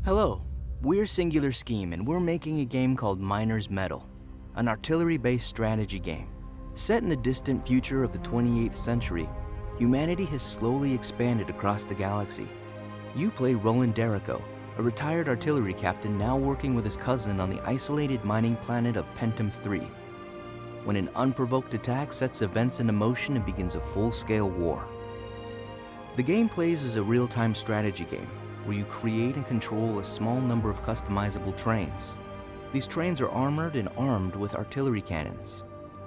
Hello, we're Singular Scheme and we're making a game called Mettle, an artillery-based strategy game. Set in the distant future of the 28th century, humanity has slowly expanded across the galaxy. You play Roland Derrico, a retired artillery captain now working with his cousin on the isolated mining planet of Pentum 3. When an unprovoked attack sets events into motion and begins a full-scale war. The game plays as a real-time strategy game, where you create and control a small number of customizable trains. These trains are armored and armed with artillery cannons.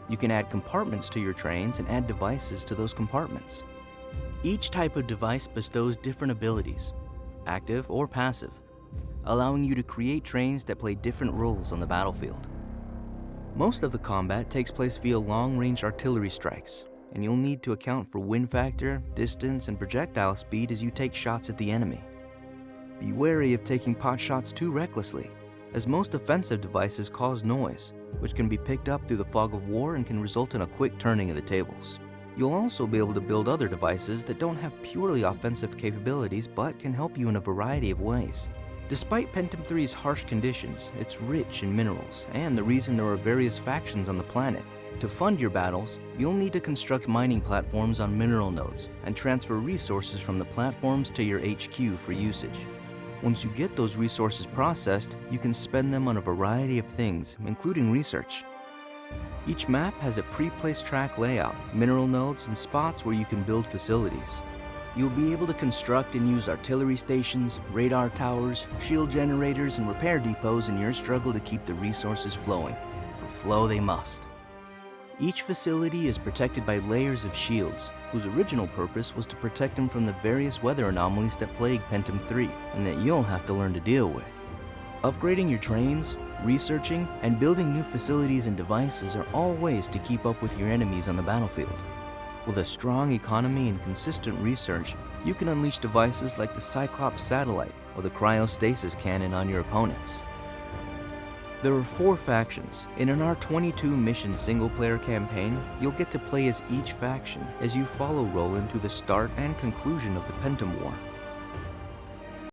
You can add compartments to your trains and add devices to those compartments. Each type of device bestows different abilities, active or passive, allowing you to create trains that play different roles on the battlefield. Most of the combat takes place via long-range artillery strikes, and you'll need to account for wind factor, distance, and projectile speed as you take shots at the enemy. Be wary of taking pot shots too recklessly, as most offensive devices cause noise, which can be picked up through the fog of war and can result in a quick turning of the tables. You'll also be able to build other devices that don't have purely offensive capabilities but can help you in a variety of ways. Despite Pentum 3's harsh conditions, it's rich in minerals, and the reason there are various factions on the planet. To fund your battles, you'll need to construct mining platforms on mineral nodes and transfer resources from the platforms to your HQ for usage. Once you get those resources processed, you can spend them on a variety of things, including research. Each map has a pre-placed track layout, mineral nodes, and spots where you can build facilities. You'll be able to construct and use artillery stations, radar towers, shield generators, and repair depots in your struggle to keep the resources flowing, for flow they must. Each facility is protected by layers of shields, whose original purpose was to protect them from the various weather anomalies that plague Pentum 3, and that you'll have to learn to deal with. Upgrading your trains, researching, and building new facilities and devices are all ways to keep up with your enemies on the battlefield. With a strong economy and consistent research, you can unleash devices like the Cyclops satellite or the cryostasis cannon on your opponents. There are 4 factions. In an R22 mission single-player campaign, you'll get to play as each faction as you follow Roland to the start and conclusion of the Pentum War.